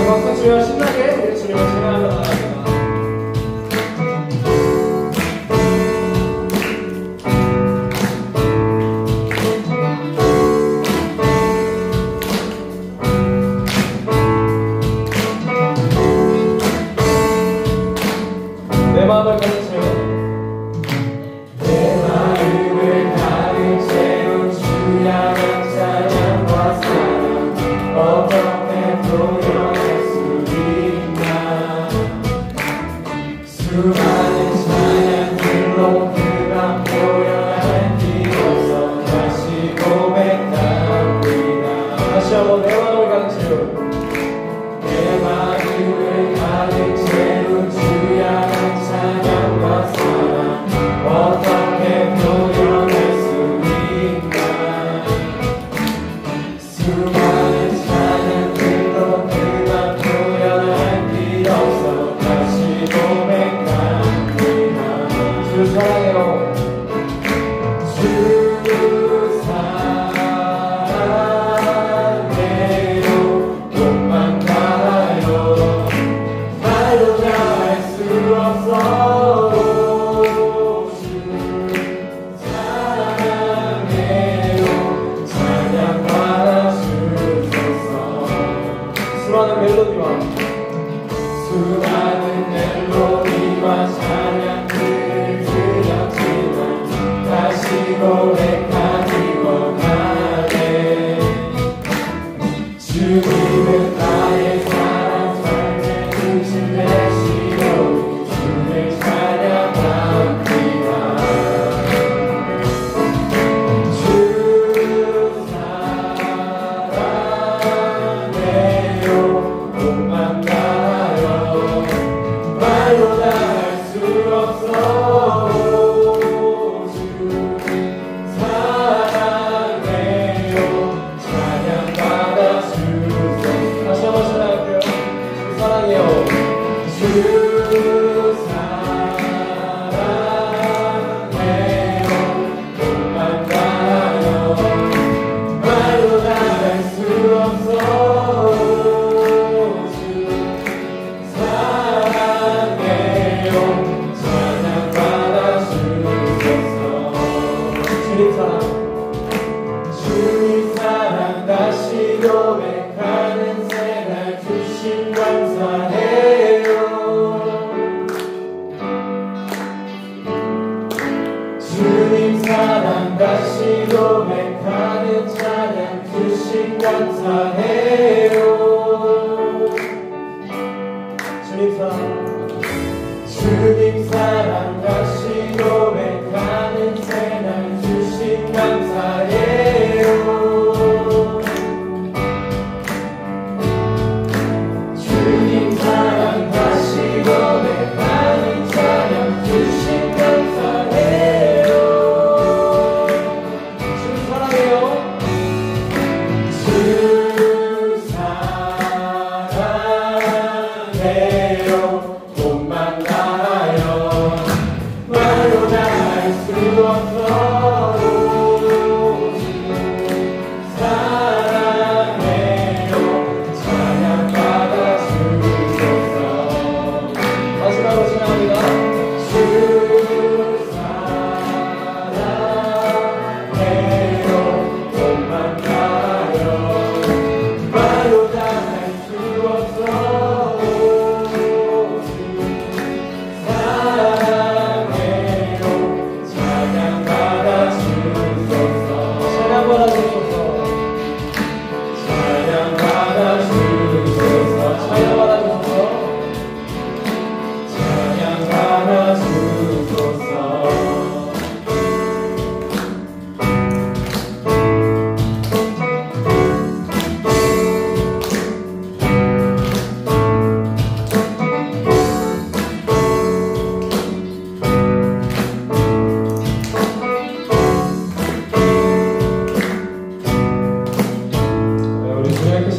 박수 치며 신나게 우리 주님을 찬양하며 나아갑니다. 내 마음을 가득 채워 내 마음을 가득 채운 주야 찬양과 사랑 어떻게 표현할 수 있나 수많은 찬양들로 그가 표현할 길 없어 다시 고백합니다. 다시 한번 내 마음을 가득 채운 내 마음을 가득 채운 주야 찬양과 사랑 어떻게 표현할 수 있나 수많은 찬양들로 그가 표현할 길 없어 다시 고백합니다. 주 사랑해요 주 사랑해요 목만 달아요 말로 다할 수 없어 주 사랑해요 찬양 받아주소서 수많은 멜로디와 찬양들을 드렸지만 다시 고백하기 원하네 주님은 나의 사랑 삶의 중심 되시오 주를 찬양합니다. 주 사랑해요 목만 달아요 말로 다 할 수 없어 주 사랑해요 찬양 받아주소서. 다시 한번 찬양할게요. 주 사랑해요 주 사랑해요 목만 달아요 말로 다 할 수 없어 주 사랑해요 찬양 받아주소서. 주님 사랑 다시 고백하는 새날 주신 감사해요 주님 사랑 다시 고백하는 찬양 주신 감사해요 주님 사랑 다시 고백하는 새날 주신 감사해요 주님 사랑 다시 고백하는 찬양 주신 감사해요 주 사랑해요 주 사랑해요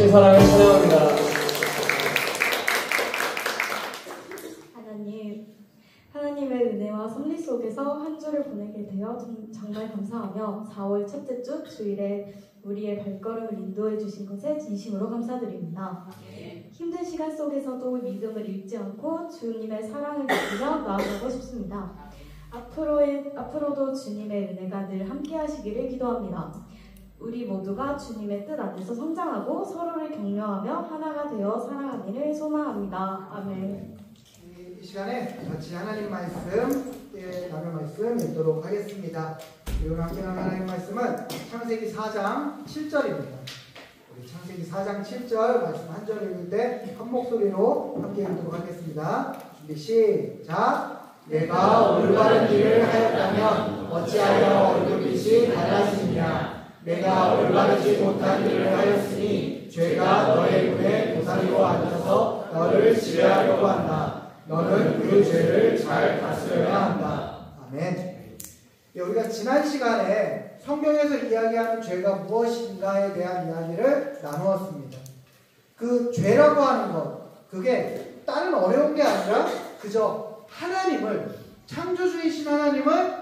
아버지 사랑을 찬양합니다. 하나님의 은혜와 섭리 속에서 한 주를 보내게 되어 정말 감사하며 4월 첫째 주 주일에 우리의 발걸음을 인도해 주신 것에 진심으로 감사드립니다. 힘든 시간 속에서도 믿음을 잃지 않고 주님의 사랑을 느끼며 나아가고 싶습니다. 앞으로도 주님의 은혜가 늘 함께 하시기를 기도합니다. 우리 모두가 주님의 뜻 안에서 성장하고 서로를 격려하며 하나가 되어 살아가기를 소망합니다. 아멘. 이 시간에 같이 하나님 말씀, 나눌 말씀 읽도록 하겠습니다. 오늘 함께 나눌 하나님 말씀은 창세기 4장 7절입니다. 우리 창세기 4장 7절 말씀 한 절 읽을 때 한 목소리로 함께 읽도록 하겠습니다. 준비 시작! 내가 올바른 일을 하였다면 어찌하여 얼굴빛이 달라지느냐? 내가 올바르지 못한 일을 하였으니 죄가 너의 눈에 도사리로 앉아서 너를 지배하려고 한다. 너는 그 죄를 잘 다스려야 한다. 아멘. 우리가 지난 시간에 성경에서 이야기하는 죄가 무엇인가에 대한 이야기를 나누었습니다. 그 죄라고 하는 것, 그게 다른 어려운 게 아니라 그저 하나님을, 창조주이신 하나님을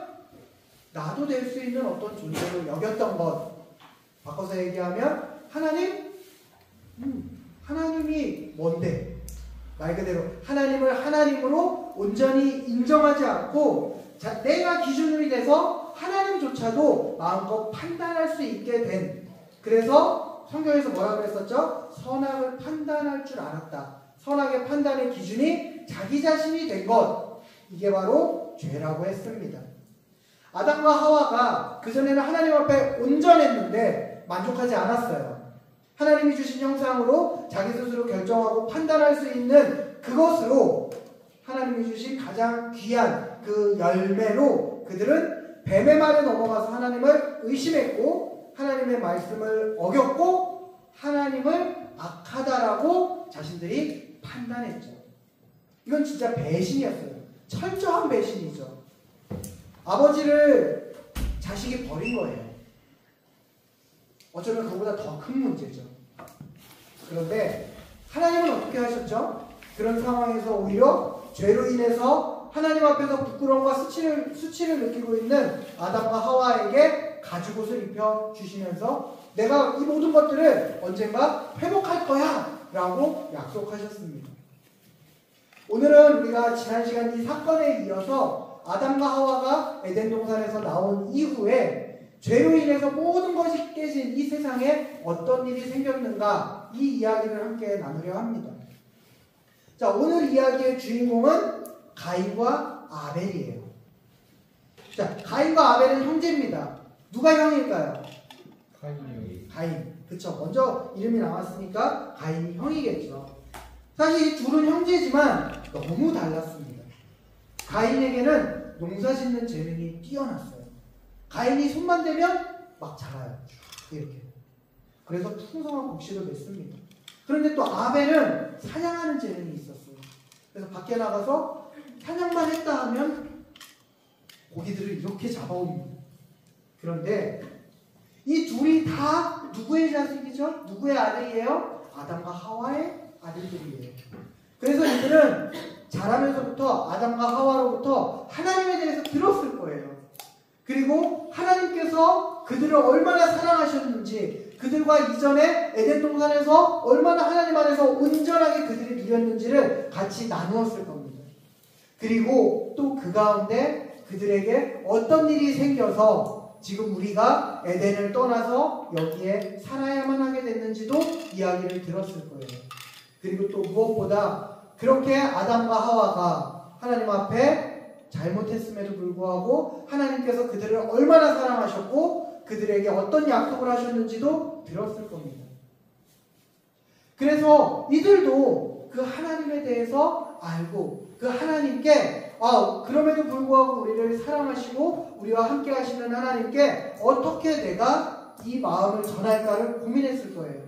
나도 될 수 있는 어떤 존재로 여겼던 것. 바꿔서 얘기하면 하나님이 뭔데? 말 그대로 하나님을 하나님으로 온전히 인정하지 않고 내가 기준이 돼서 하나님조차도 마음껏 판단할 수 있게 된, 그래서 성경에서 뭐라고 했었죠? 선악을 판단할 줄 알았다. 선악의 판단의 기준이 자기 자신이 된 것, 이게 바로 죄라고 했습니다. 아담과 하와가 그전에는 하나님 앞에 온전했는데 만족하지 않았어요. 하나님이 주신 형상으로 자기 스스로 결정하고 판단할 수 있는 그것으로 하나님이 주신 가장 귀한 그 열매로 그들은 뱀의 말에 넘어가서 하나님을 의심했고 하나님의 말씀을 어겼고 하나님을 악하다라고 자신들이 판단했죠. 이건 진짜 배신이었어요. 철저한 배신이죠. 아버지를 자식이 버린 거예요. 어쩌면 그보다 더 큰 문제죠. 그런데 하나님은 어떻게 하셨죠? 그런 상황에서 오히려 죄로 인해서 하나님 앞에서 부끄러움과 수치를 느끼고 있는 아담과 하와에게 가죽옷을 입혀주시면서 내가 이 모든 것들을 언젠가 회복할 거야 라고 약속하셨습니다. 오늘은 우리가 지난 시간 이 사건에 이어서 아담과 하와가 에덴 동산에서 나온 이후에 죄로 인해서 모든 것이 깨진 이 세상에 어떤 일이 생겼는가, 이 이야기를 함께 나누려 합니다. 자, 오늘 이야기의 주인공은 가인과 아벨이에요. 자, 가인과 아벨은 형제입니다. 누가 형일까요? 가인. 그쵸. 먼저 이름이 나왔으니까 가인이 형이겠죠. 사실 이 둘은 형제지만 너무 달랐습니다. 가인에게는 농사 짓는 재능이 뛰어났어요. 가인이 손만 대면 막 자라요. 이렇게. 그래서 풍성한 곡식을 맺습니다. 그런데 또 아벨은 사냥하는 재능이 있었어요. 그래서 밖에 나가서 사냥만 했다 하면 고기들을 이렇게 잡아옵니다. 그런데 이 둘이 다 누구의 자식이죠? 누구의 아들이에요? 아담과 하와의 아들들이에요. 그래서 이들은 자라면서부터 아담과 하와로부터 하나님에 대해서 들었을 거예요. 그리고 하나님께서 그들을 얼마나 사랑하셨는지, 그들과 이전에 에덴 동산에서 얼마나 하나님 안에서 온전하게 그들이 누렸는지를 같이 나누었을 겁니다. 그리고 또 그 가운데 그들에게 어떤 일이 생겨서 지금 우리가 에덴을 떠나서 여기에 살아야만 하게 됐는지도 이야기를 들었을 거예요. 그리고 또 무엇보다 그렇게 아담과 하와가 하나님 앞에 잘못했음에도 불구하고 하나님께서 그들을 얼마나 사랑하셨고 그들에게 어떤 약속을 하셨는지도 들었을 겁니다. 그래서 이들도 그 하나님에 대해서 알고 그 하나님께 그럼에도 불구하고 우리를 사랑하시고 우리와 함께 하시는 하나님께 어떻게 내가 이 마음을 전할까를 고민했을 거예요.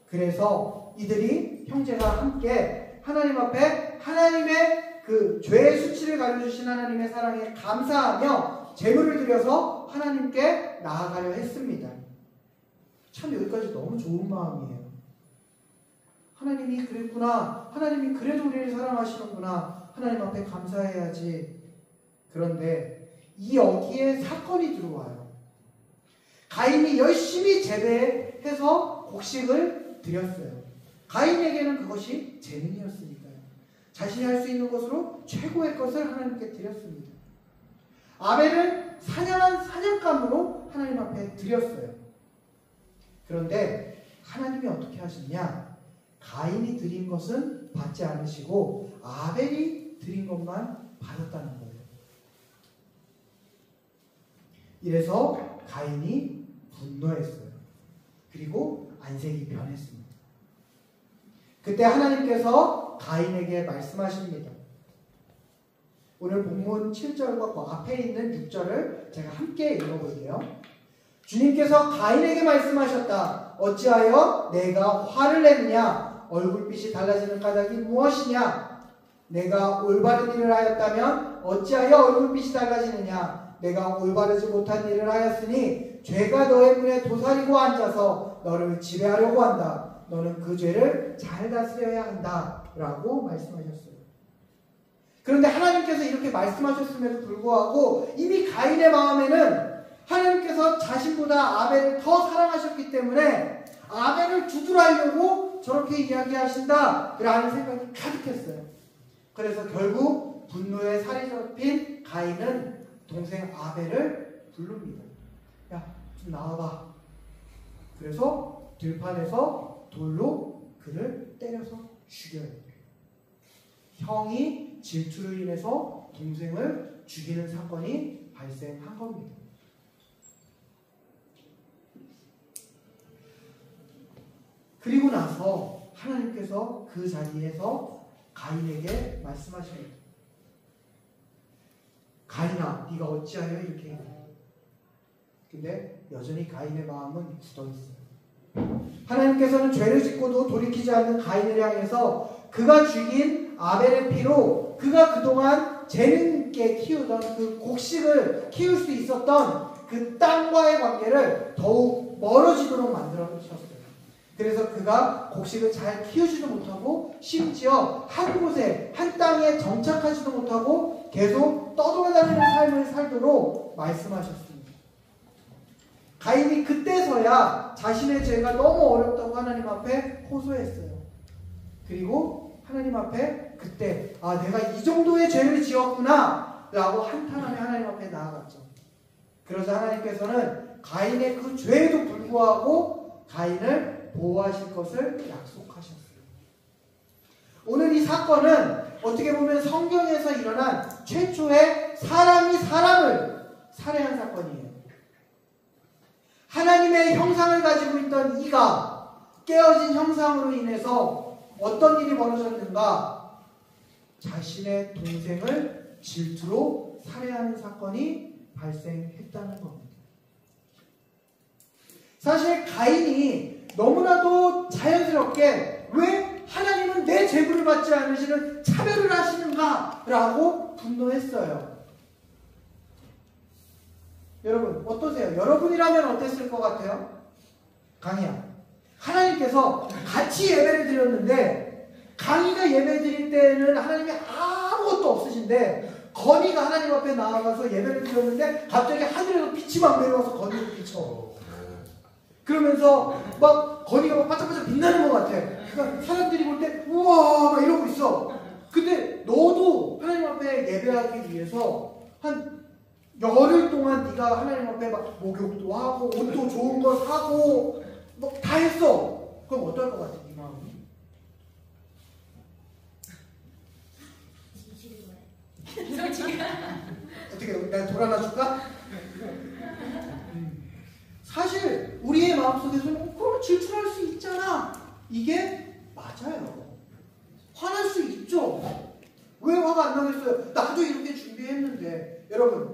그래서 이들이 형제가 함께 하나님 앞에 하나님의 그 죄의 수치를 가려주신 하나님의 사랑에 감사하며 제물을 드려서 하나님께 나아가려 했습니다. 참 여기까지 너무 좋은 마음이에요. 하나님이 그랬구나. 하나님이 그래도 우리를 사랑하시는구나. 하나님 앞에 감사해야지. 그런데 여기에 사건이 들어와요. 가인이 열심히 재배해서 곡식을 드렸어요. 가인에게는 그것이 재능이었으니까요. 자신이 할 수 있는 것으로 최고의 것을 하나님께 드렸습니다. 아벨은 사냥한 사냥감으로 하나님 앞에 드렸어요. 그런데 하나님이 어떻게 하셨냐? 가인이 드린 것은 받지 않으시고 아벨이 드린 것만 받았다는 거예요. 이래서 가인이 분노했어요. 그리고 안색이 변했습니다. 그때 하나님께서 가인에게 말씀하십니다. 오늘 본문 7절과 그 앞에 있는 6절을 제가 함께 읽어볼게요. 주님께서 가인에게 말씀하셨다. 어찌하여 내가 화를 내느냐? 얼굴빛이 달라지는 까닭이 무엇이냐? 내가 올바른 일을 하였다면 어찌하여 얼굴빛이 달라지느냐? 내가 올바르지 못한 일을 하였으니 죄가 너의 문에 도사리고 앉아서 너를 지배하려고 한다. 너는 그 죄를 잘 다스려야 한다. 라고 말씀하셨어요. 그런데 하나님께서 이렇게 말씀하셨음에도 불구하고 이미 가인의 마음에는 하나님께서 자신보다 아벨을 더 사랑하셨기 때문에 아벨을 두드려하려고 저렇게 이야기하신다 라는 생각이 가득했어요. 그래서 결국 분노에 살이 잡힌 가인은 동생 아벨을 부릅니다. 야, 좀 나와봐. 그래서 들판에서 돌로 그를 때려서 죽여요. 형이 질투로 인해서 동생을 죽이는 사건이 발생한 겁니다. 그리고 나서 하나님께서 그 자리에서 가인에게 말씀하십니다. 가인아, 네가 어찌하여 이렇게 했냐? 근데 여전히 가인의 마음은 굳어있어요. 하나님께서는 죄를 짓고도 돌이키지 않는 가인을 향해서 그가 죽인 아벨의 피로 그가 그동안 재능 있게 키우던 그 곡식을 키울 수 있었던 그 땅과의 관계를 더욱 멀어지도록 만들어주셨어요. 그래서 그가 곡식을 잘 키우지도 못하고 심지어 한 곳에 한 땅에 정착하지도 못하고 계속 떠돌아다니는 삶을 살도록 말씀하셨습니다. 가인이 그때서야 자신의 죄가 너무 어렵다고 하나님 앞에 호소했어요. 그리고 하나님 앞에 그때 내가 이 정도의 죄를 지었구나 라고 한탄하며 하나님 앞에 나아갔죠. 그러자 하나님께서는 가인의 그 죄에도 불구하고 가인을 보호하실 것을 약속하셨어요. 오늘 이 사건은 어떻게 보면 성경에서 일어난 최초의 사람이 사람을 살해한 사건이에요. 하나님의 형상을 가지고 있던 이가 깨어진 형상으로 인해서 어떤 일이 벌어졌는가? 자신의 동생을 질투로 살해하는 사건이 발생했다는 겁니다. 사실 가인이 너무나도 자연스럽게 왜 하나님은 내 제물을 받지 않으시는 차별을 하시는가? 라고 분노했어요. 여러분 어떠세요? 여러분이라면 어땠을 것 같아요? 강희야, 하나님께서 같이 예배를 드렸는데 강희가 예배 드릴 때는 하나님이 아무것도 없으신데 건희가 하나님 앞에 나아가서 예배를 드렸는데 갑자기 하늘에서 빛이 막 내려와서 건희를 비춰. 그러면서 막 건희가 막 반짝반짝 빛나는 것 같아. 그러니까 사람들이 볼 때 우와 막 이러고 있어. 근데 너도 하나님 앞에 예배하기 위해서 한 열흘 동안 네가 하나님 앞에 막 목욕도 하고 옷도 좋은 거 사고 뭐 다 했어. 그럼 어떨 것 같아? 네 마음이? 어떻게 내가 돌아나 줄까? 사실 우리의 마음속에서는 그럼 질투할 수 있잖아. 이게 맞아요. 화날 수 있죠. 왜 화가 안 나겠어요? 나도 이렇게 준비했는데. 여러분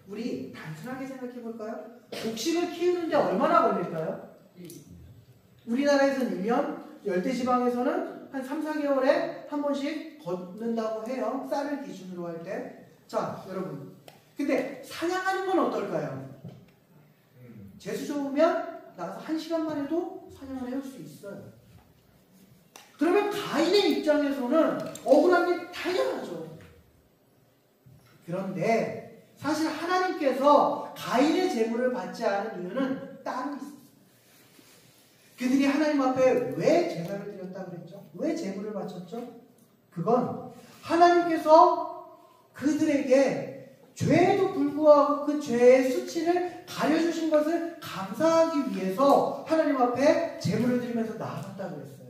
우리 단순하게 생각해 볼까요? 곡식을 키우는데 얼마나 걸릴까요? 우리나라에서는 1년, 열대지방에서는 한 3, 4개월에 한 번씩 걷는다고 해요. 쌀을 기준으로 할 때. 자, 여러분. 근데 사냥하는 건 어떨까요? 재수 좋으면 나가서 1시간만 해도 사냥을 해올 수 있어요. 그러면 가인의 입장에서는 억울한 게 당연하죠. 그런데 사실 하나님께서 가인의 제물을 받지 않은 이유는 따로 있어요. 그들이 하나님 앞에 왜 제사를 드렸다고 그랬죠? 왜 제물을 바쳤죠? 그건 하나님께서 그들에게 죄에도 불구하고 그 죄의 수치를 가려주신 것을 감사하기 위해서 하나님 앞에 제물을 드리면서 나아갔다고 했어요.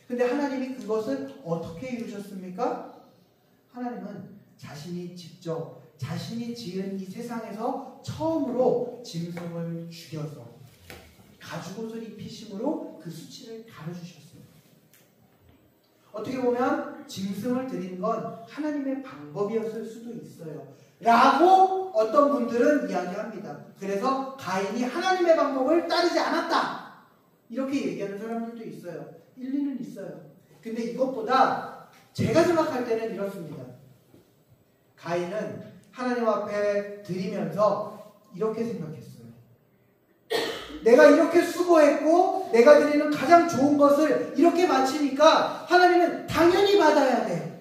근데 하나님이 그것을 어떻게 이루셨습니까? 하나님은 자신이 직접 자신이 지은 이 세상에서 처음으로 짐승을 죽여서 가죽옷을 입히심으로 그 수치를 가려주셨어요. 어떻게 보면 짐승을 드리는 건 하나님의 방법이었을 수도 있어요. 라고 어떤 분들은 이야기합니다. 그래서 가인이 하나님의 방법을 따르지 않았다. 이렇게 얘기하는 사람들도 있어요. 일리는 있어요. 근데 이것보다 제가 생각할 때는 이렇습니다. 가인은 하나님 앞에 드리면서 이렇게 생각했어요. 내가 이렇게 수고했고 내가 드리는 가장 좋은 것을 이렇게 바치니까 하나님은 당연히 받아야 돼.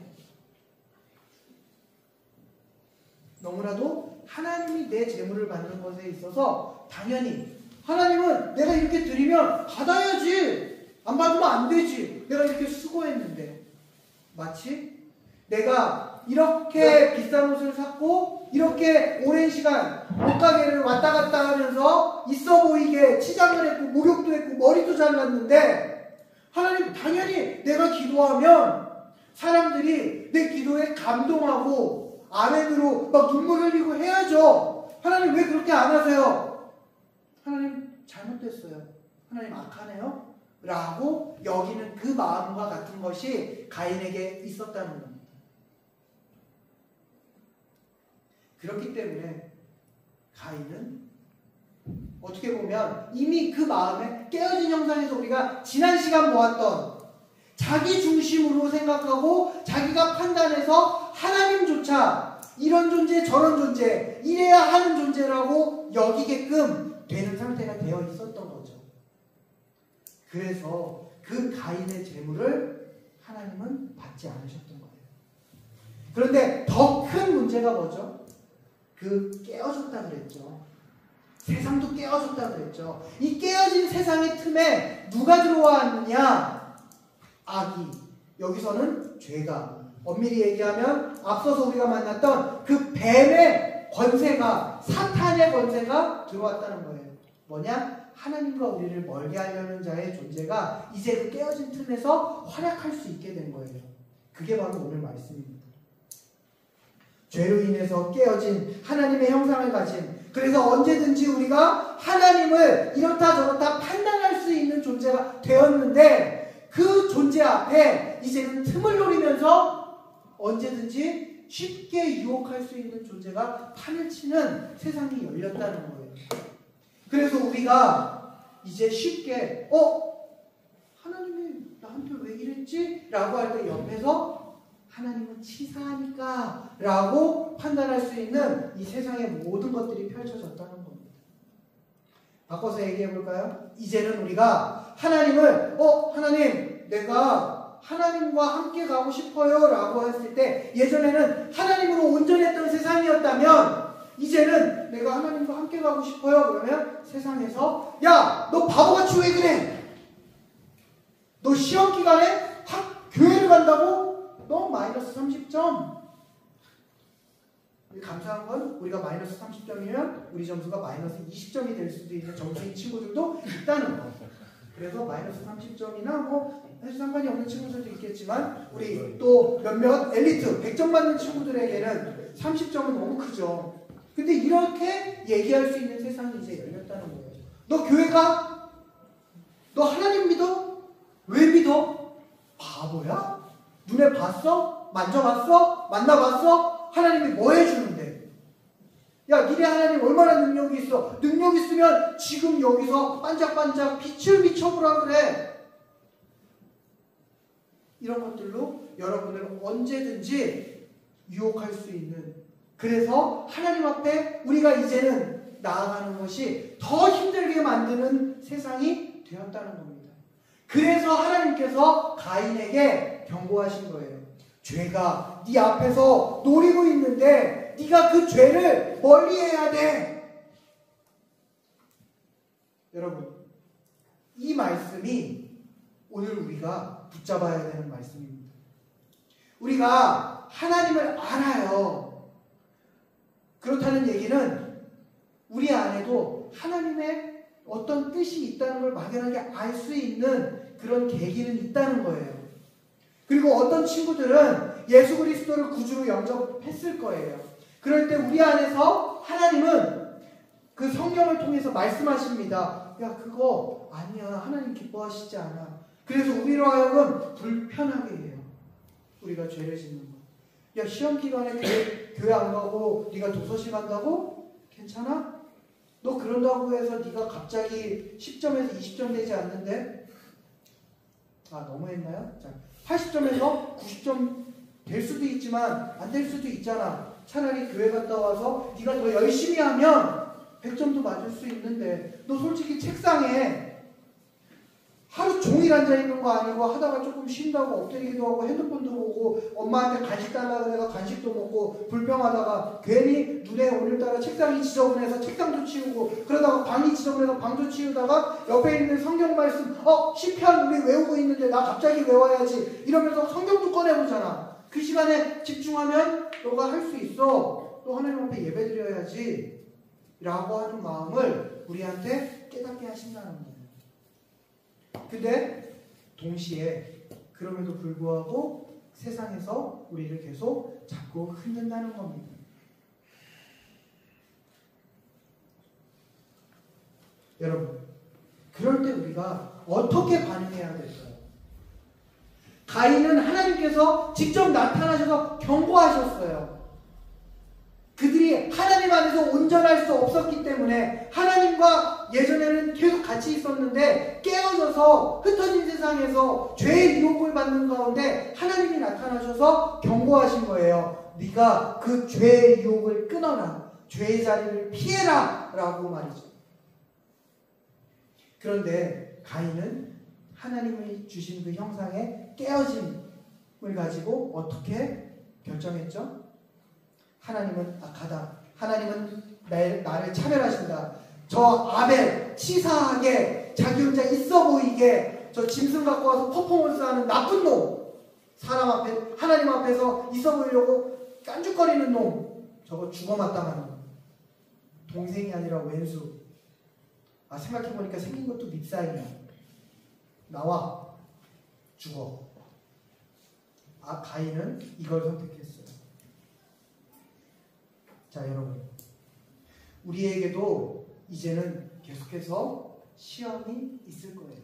너무나도 하나님이 내 재물을 받는 것에 있어서 당연히 하나님은 내가 이렇게 드리면 받아야지. 안 받으면 안 되지. 내가 이렇게 수고했는데. 마치 내가 이렇게 비싼 옷을 샀고 이렇게 오랜 시간 옷가게를 왔다 갔다 하면서 있어 보이게 치장을 했고 목욕도 했고 머리도 잘랐는데 하나님 당연히 내가 기도하면 사람들이 내 기도에 감동하고 아멘으로 막 눈물 흘리고 해야죠. 하나님 왜 그렇게 안 하세요? 하나님 잘못됐어요. 하나님 악하네요. 라고 여기는 그 마음과 같은 것이 가인에게 있었다는 겁니다. 그렇기 때문에 가인은 어떻게 보면 이미 그 마음에 깨어진 형상에서 우리가 지난 시간 보았던 자기 중심으로 생각하고 자기가 판단해서 하나님조차 이런 존재 저런 존재 이래야 하는 존재라고 여기게끔 되는 상태가 되어 있었던 거죠. 그래서 그 가인의 재물을 하나님은 받지 않으셨던 거예요. 그런데 더 큰 문제가 뭐죠? 그 깨어졌다 그랬죠. 세상도 깨어졌다 그랬죠. 이 깨어진 세상의 틈에 누가 들어왔느냐? 악이. 여기서는 죄가. 엄밀히 얘기하면 앞서서 우리가 만났던 그 뱀의 권세가 사탄의 권세가 들어왔다는 거예요. 뭐냐? 하나님과 우리를 멀게 하려는 자의 존재가 이제 그 깨어진 틈에서 활약할 수 있게 된 거예요. 그게 바로 오늘 말씀입니다. 죄로 인해서 깨어진 하나님의 형상을 가진 그래서 언제든지 우리가 하나님을 이렇다 저렇다 판단할 수 있는 존재가 되었는데 그 존재 앞에 이제는 틈을 노리면서 언제든지 쉽게 유혹할 수 있는 존재가 판을 치는 세상이 열렸다는 거예요. 그래서 우리가 이제 쉽게 하나님이 나한테 왜 이랬지? 라고 할 때 옆에서 하나님은 치사하니까 라고 판단할 수 있는 이 세상의 모든 것들이 펼쳐졌다는 겁니다. 바꿔서 얘기해 볼까요? 이제는 우리가 하나님을 하나님 내가 하나님과 함께 가고 싶어요 라고 했을 때 예전에는 하나님으로 온전했던 세상이었다면 이제는 내가 하나님과 함께 가고 싶어요 그러면 세상에서 야 너 바보같이 왜 그래? 너 시험 기간에 교회를 간다고? 너 마이너스 30점. 감사한 건 우리가 마이너스 30점이면 우리 점수가 마이너스 20점이 될 수도 있는 점수인 친구들도 있다는 거. 그래서 마이너스 30점이나 사실 상관이 없는 친구들도 있겠지만 우리 또 몇몇 엘리트 100점 받는 친구들에게는 30점은 너무 크죠. 근데 이렇게 얘기할 수 있는 세상이 이제 열렸다는 거예요. 너 교회 가? 너 하나님 믿어? 왜 믿어? 바보야? 눈에 봤어? 만져봤어? 만나봤어? 하나님이 뭐 해주는데? 야, 니네 하나님 얼마나 능력이 있어? 능력 있으면 지금 여기서 반짝반짝 빛을 비춰보라 그래. 이런 것들로 여러분을 언제든지 유혹할 수 있는 그래서 하나님 앞에 우리가 이제는 나아가는 것이 더 힘들게 만드는 세상이 되었다는 겁니다. 그래서 하나님께서 가인에게 경고하신 거예요. 죄가 네 앞에서 노리고 있는데 네가 그 죄를 멀리해야 돼. 여러분, 이 말씀이 오늘 우리가 붙잡아야 되는 말씀입니다. 우리가 하나님을 알아요. 그렇다는 얘기는 우리 안에도 하나님의 어떤 뜻이 있다는 걸 막연하게 알 수 있는 그런 계기는 있다는 거예요. 그리고 어떤 친구들은 예수 그리스도를 구주로 영접했을 거예요. 그럴 때 우리 안에서 하나님은 그 성령을 통해서 말씀하십니다. 야, 그거 아니야. 하나님 기뻐하시지 않아. 그래서 우리로 하여금 불편하게 해요. 우리가 죄를 짓는 거. 야, 시험 기간에 교회 안 가고 네가 도서실 간다고? 괜찮아? 너 그런다고 해서 네가 갑자기 10점에서 20점 되지 않는데? 아, 너무했나요? 자, 80점에서 90점 될 수도 있지만 안 될 수도 있잖아. 차라리 교회 갔다 와서 네가 더 열심히 하면 100점도 맞을 수 있는데, 너 솔직히 책상에 하루 종일 앉아있는 거 아니고 하다가 조금 쉰다고 엎드리기도 하고 핸드폰도 보고 엄마한테 간식 달라고 해서 간식도 먹고 불평하다가 괜히 눈에 오늘따라 책상이 지저분해서 책상도 치우고, 그러다가 방이 지저분해서 방도 치우다가 옆에 있는 성경 말씀 시편 우리 외우고 있는데 나 갑자기 외워야지 이러면서 성경도 꺼내보잖아. 그 시간에 집중하면 너가 할 수 있어. 또 하나님 앞에 예배드려야지 라고 하는 마음을 우리한테 깨닫게 하신다는 거예요. 근데 동시에 그럼에도 불구하고 세상에서 우리를 계속 자꾸 흔든다는 겁니다. 여러분, 그럴 때 우리가 어떻게 반응해야 될까요? 가인은 하나님께서 직접 나타나셔서 경고하셨어요. 그들이 하나님 안에서 온전할 수 없었기 때문에 하나님과 예전에는 계속 같이 있었는데 깨어져서 흩어진 세상에서 죄의 유혹을 받는 가운데 하나님이 나타나셔서 경고하신 거예요. 네가 그 죄의 유혹을 끊어라. 죄의 자리를 피해라 라고 말이죠. 그런데 가인은 하나님이 주신 그 형상의 깨어짐을 가지고 어떻게 결정했죠? 하나님은 악하다. 하나님은 나를 차별하신다. 저 아벨 치사하게 자기 혼자 있어 보이게 저 짐승 갖고 와서 퍼포먼스하는 나쁜 놈, 사람 앞에 하나님 앞에서 있어 보이려고 깐죽거리는 놈, 저거 죽어 마땅한 놈. 동생이 아니라 왼수. 아, 생각해보니까 생긴 것도 밉상이야. 나와 죽어. 아, 가인은 이걸 선택했어요. 자, 여러분, 우리에게도 이제는 계속해서 시험이 있을 거예요.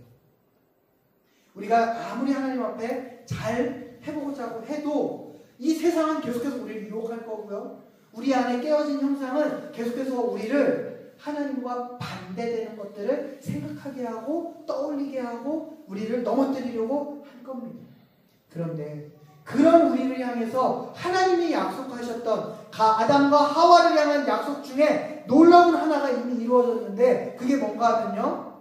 우리가 아무리 하나님 앞에 잘 해보고자 해도 이 세상은 계속해서 우리를 유혹할 거고요. 우리 안에 깨어진 형상은 계속해서 우리를 하나님과 반대되는 것들을 생각하게 하고 떠올리게 하고 우리를 넘어뜨리려고 할 겁니다. 그런데 그런 우리를 향해서 하나님이 약속하셨던 아담과 하와를 향한 약속 중에 놀라운 하나가 이미 이루어졌는데, 그게 뭔가 하면요,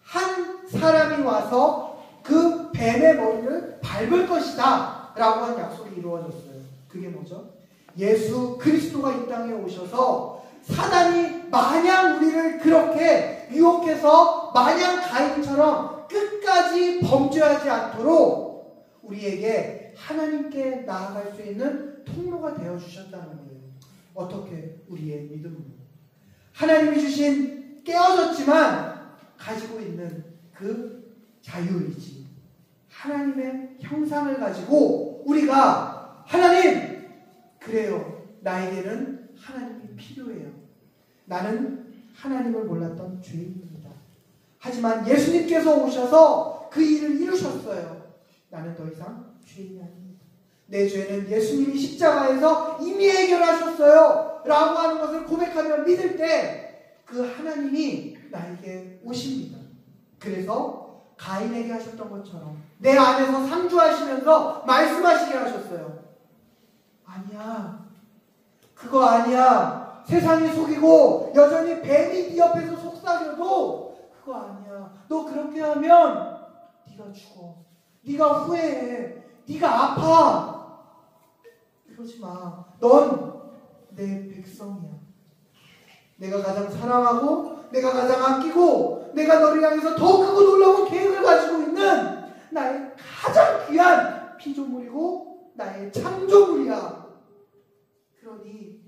한 사람이 와서 그 뱀의 머리를 밟을 것이다 라고 한 약속이 이루어졌어요. 그게 뭐죠? 예수 그리스도가 이 땅에 오셔서 사단이 마냥 우리를 그렇게 유혹해서 마냥 가인처럼 끝까지 범죄하지 않도록 우리에게 하나님께 나아갈 수 있는 통로가 되어주셨다는 거예요. 어떻게? 우리의 믿음으로. 하나님이 주신 깨어졌지만 가지고 있는 그 자유의지, 하나님의 형상을 가지고 우리가 하나님, 그래요, 나에게는 하나님이 필요해요. 나는 하나님을 몰랐던 죄인입니다. 하지만 예수님께서 오셔서 그 일을 이루셨어요. 나는 더 이상 죄인이 아닙니다. 내 죄는 예수님이 십자가에서 이미 해결하셨어요 라고 하는 것을 고백하며 믿을 때 그 하나님이 나에게 오십니다. 그래서 가인에게 하셨던 것처럼 내 안에서 상주하시면서 말씀하시게 하셨어요. 아니야, 그거 아니야. 세상이 속이고 여전히 뱀이 네 옆에서 속삭여도 그거 아니야. 너 그렇게 하면 네가 죽어. 네가 후회해. 네가 아파. 그러지 마. 넌 내 백성이야. 내가 가장 사랑하고 내가 가장 아끼고 내가 너를 향해서 더 크고 놀라운 계획을 가지고 있는 나의 가장 귀한 피조물이고 나의 창조물이야. 그러니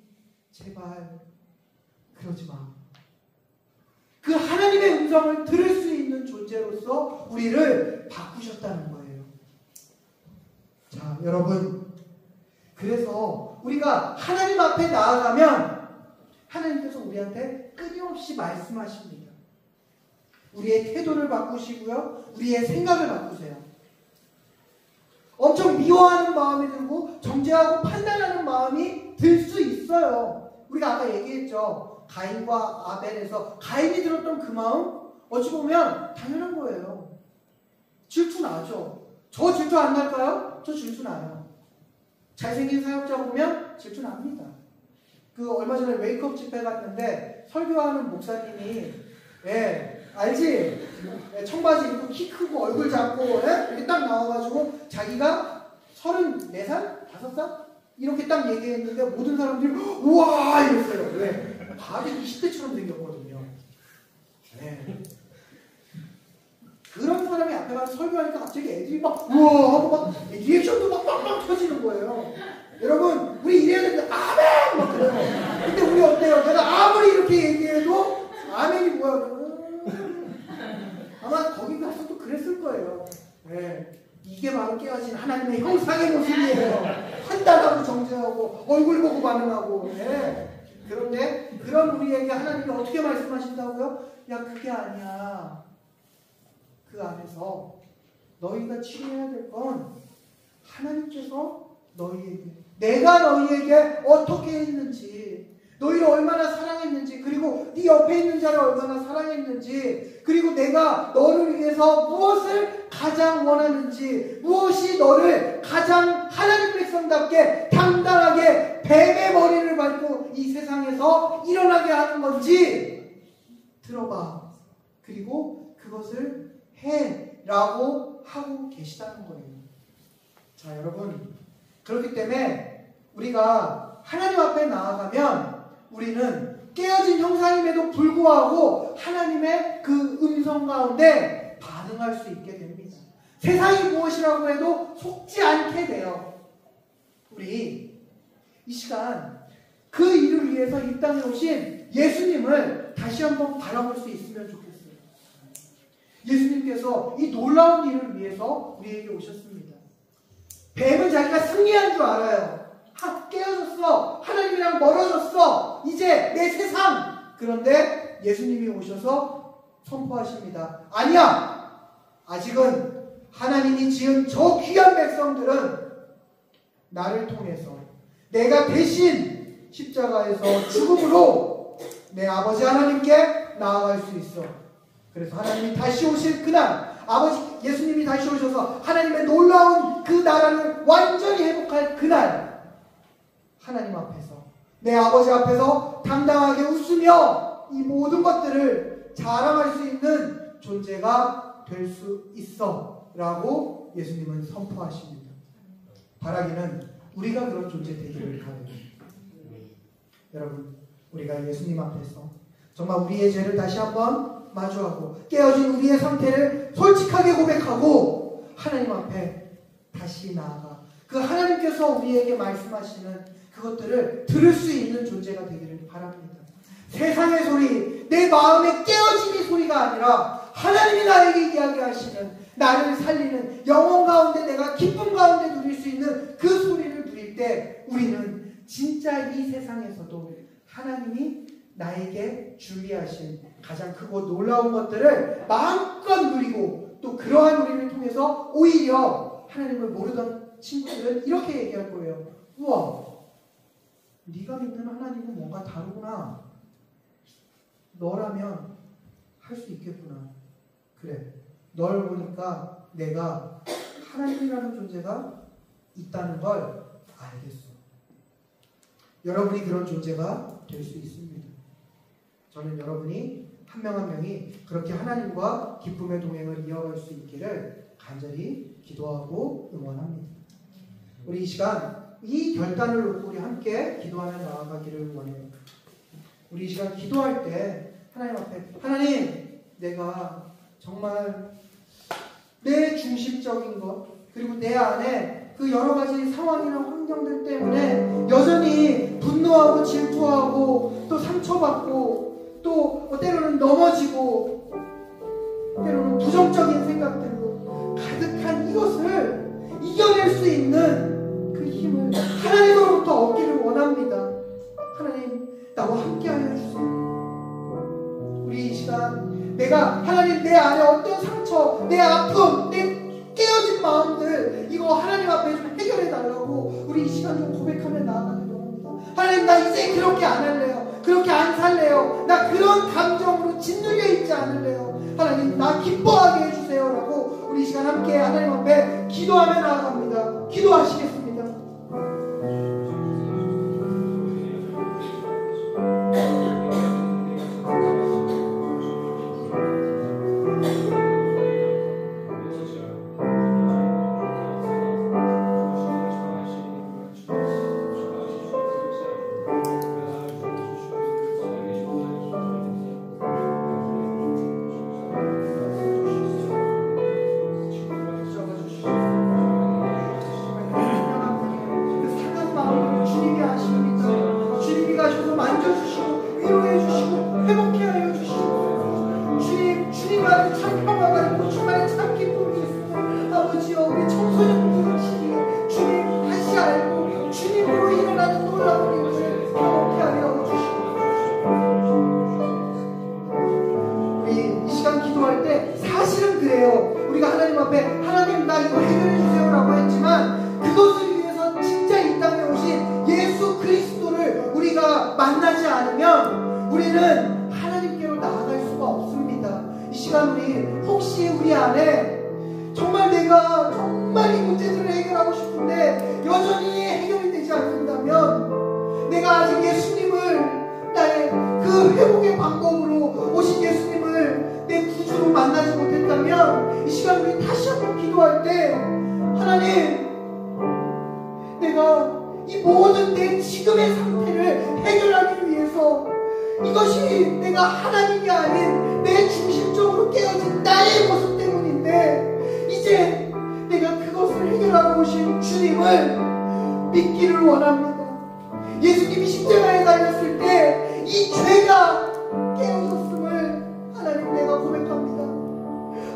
제발 그러지 마. 그 하나님의 음성을 들을 수 있는 존재로서 우리를 바꾸셨다는 거예요. 자, 여러분, 그래서 우리가 하나님 앞에 나아가면 하나님께서 우리한테 끊임없이 말씀하십니다. 우리의 태도를 바꾸시고요, 우리의 생각을 바꾸세요. 엄청 미워하는 마음이 들고 정죄하고 판단하는 마음이 들 수 있어요. 우리가 아까 얘기했죠. 가인과 아벨에서 가인이 들었던 그 마음, 어찌 보면 당연한 거예요. 질투 나죠. 저 질투 안 날까요? 저 질투 나요. 잘생긴 사역자 보면 질투 납니다. 그 얼마 전에 웨이크업 집회 갔는데 설교하는 목사님이, 알지? 청바지 입고 키 크고 얼굴 작고 이렇게 딱 나와가지고 자기가 34살? 5살? 이렇게 딱 얘기했는데 모든 사람들이 우와 이랬어요. 왜? 밥이 20대처럼 생겼거든요. 그런 사람이 앞에 가서 설교하니까 갑자기 애들이 막 우와 하고 막 리액션도 막 빵빵 터지는 거예요. 여러분, 우리 이래야 되는데 아멘! 막 그래요. 근데 우리 어때요? 내가 아무리 이렇게 얘기해도 아멘이 뭐야? 아마 거기 가서 또 그랬을 거예요. 이게 바로 깨어진 하나님의 형상의 모습이에요. 판단하고 정죄하고 얼굴 보고 반응하고. 그런데 그런 우리에게 하나님이 어떻게 말씀하신다고요? 야, 그게 아니야. 그 안에서 너희가 취해야 될 건 하나님께서 너희에게, 내가 너희에게 어떻게 했는지, 너희를 얼마나 사랑했는지, 그리고 네 옆에 있는 자를 얼마나 사랑했는지, 그리고 내가 너를 위해서 무엇을 가장 원하는지, 무엇이 너를 가장 하나님 백성답게 당당하게 뱀의 머리를 밟고 이 세상에서 일어나게 하는 건지 들어봐. 그리고 그것을 해라고 하고 계시다는 거예요. 자, 여러분, 그렇기 때문에 우리가 하나님 앞에 나아가면 우리는 깨어진 형상임에도 불구하고 하나님의 그 음성 가운데 반응할 수 있게 됩니다. 세상이 무엇이라고 해도 속지 않게 돼요. 우리 이 시간 그 일을 위해서 이 땅에 오신 예수님을 다시 한번 바라볼 수 있으면 좋겠어요. 예수님께서 이 놀라운 일을 위해서 우리에게 오셨습니다. 뱀은 자기가 승리한 줄 알아요. 깨어졌어. 하나님이랑 멀어졌어. 이제 내 세상. 그런데 예수님이 오셔서 선포하십니다. 아니야. 아직은 하나님이 지은 저 귀한 백성들은 나를 통해서 내가 대신 십자가에서 죽음으로 내 아버지 하나님께 나아갈 수 있어. 그래서 하나님이 다시 오실 그날, 예수님이 다시 오셔서 하나님의 놀라운 그 나라를 완전히 회복할 그날, 하나님 앞에서, 내 아버지 앞에서 당당하게 웃으며 이 모든 것들을 자랑할 수 있는 존재가 될 수 있어 라고 예수님은 선포하십니다. 바라기는 우리가 그런 존재 되기를 바랍니다. 여러분, 우리가 예수님 앞에서 정말 우리의 죄를 다시 한번 마주하고 깨어진 우리의 상태를 솔직하게 고백하고 하나님 앞에 다시 나아가 그 하나님께서 우리에게 말씀하시는 그것들을 들을 수 있는 존재가 되기를 바랍니다. 세상의 소리, 내 마음의 깨어짐의 소리가 아니라 하나님이 나에게 이야기하시는, 나를 살리는, 영혼 가운데 내가 기쁨 가운데 누릴 수 있는 그 소리를 누릴 때 우리는 진짜 이 세상에서도 하나님이 나에게 준비하신 가장 크고 놀라운 것들을 마음껏 누리고, 또 그러한 우리를 통해서 오히려 하나님을 모르던 친구들은 이렇게 얘기할 거예요. 우와, 네가 믿는 하나님은 뭔가 다르구나. 너라면 할 수 있겠구나. 그래, 널 보니까 내가 하나님이라는 존재가 있다는 걸 알겠어. 여러분이 그런 존재가 될 수 있습니다. 저는 여러분이 한 명 한 명이 그렇게 하나님과 기쁨의 동행을 이어갈 수 있기를 간절히 기도하고 응원합니다. 우리 이 시간 이 결단을 놓고 우리 함께 기도하며 나아가기를 원해요. 우리 이 시간 기도할 때 하나님 앞에 하나님, 내가 정말 내 중심적인 것 그리고 내 안에 그 여러 가지 상황이나 환경들 때문에 여전히 분노하고 질투하고 또 상처받고 또 때로는 넘어지고 때로는 부정적인 생각들로 가득한 이것을 이겨낼 수 있는 그 힘을 하나님으로부터 얻기를 원합니다. 하나님, 나와 함께하여 주세요. 우리 이 시간 내가 하나님 내 안에 어떤 상처, 내 아픔, 내 깨어진 마음들 이거 하나님 앞에 좀 해결해 달라고 우리 이 시간 좀 고백하며 나아가기를 원합니다. 하나님, 나 이제 그렇게 안 할래요. 그렇게 안 살래요. 나 그런 감정으로 짓눌려 있지 않을래요. 하나님, 나 기뻐하게 해주세요 라고 우리 이 시간 함께 하나님 앞에 기도하며 나아갑니다. 기도하시겠습니다. 이것이 내가 하나님이 아닌 내 중심적으로 깨어진 나의 모습 때문인데 이제 내가 그것을 해결하고 오신 주님을 믿기를 원합니다. 예수님이 십자가에 달렸을 때 이 죄가 깨어졌음을 하나님 내가 고백합니다.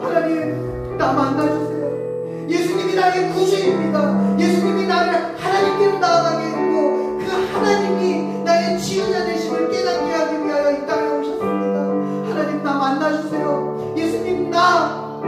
하나님, 나 만나주세요. 예수님이 나의 구주입니다. 예수님이 나를 하나님께로 나아가게 했고 그 하나님이 나의 지유자 되심을 깨닫게 하기 위하여 이 땅에 오셨습니다. 하나님, 나 만나주세요. 예수님, 나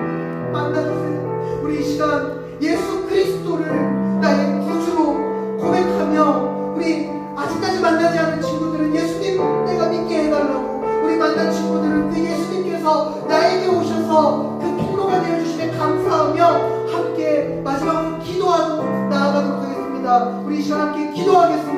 만나주세요. 우리 이 시간 예수 그리스도를 나의 구주로 고백하며 우리 아직까지 만나지 않은 친구들은 예수님 내가 믿게 해달라고, 우리 만난 친구들은 그 예수님께서 나에게 오셔서 그 통로가 되어주심에 감사하며 함께 마지막으로 기도하고 나아가도록 하겠습니다. 우리 이 시간 함께 기도하겠습니다.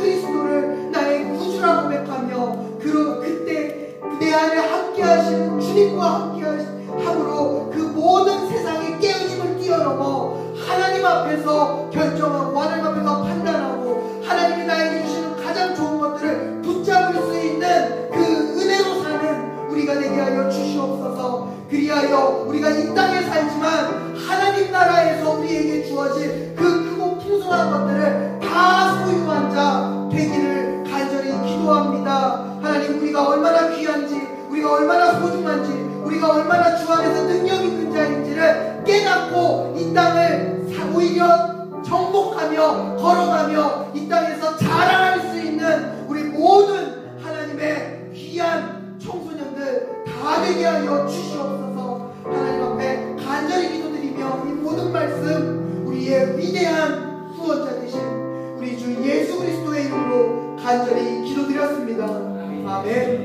그리스도를 나의 구주라고 고백하며 그때 내 안에 함께하시는 주님과 함께함으로 그 모든 세상의 깨어짐을 뛰어넘어 하나님 앞에서 결정하고 하나님 앞에서 판단하고 하나님이 나에게 주시는 가장 좋은 것들을 붙잡을 수 있는 그 은혜로 사는 우리가 되게 하여 주시옵소서. 그리하여 우리가 이 땅에 살지만 하나님 나라에서 우리에게 주어진 그 크고 풍성한 것들을 다 소유한 자 되기를 간절히 기도합니다. 하나님, 우리가 얼마나 귀한지, 우리가 얼마나 소중한지, 우리가 얼마나 주 안에서 능력 있는 자인지를 깨닫고 이 땅을 오히려 정복하며 걸어가며 이 땅에서 자랑할 수 있는 우리 모든 하나님의 귀한 청소년들 다 되게 하여 주시옵소서. 하나님 앞에 간절히 기도드리며 이 모든 말씀 우리의 위대한 구원자 되신 우리 주 예수 그리스도의 이름으로 간절히 기도드렸습니다. 아멘.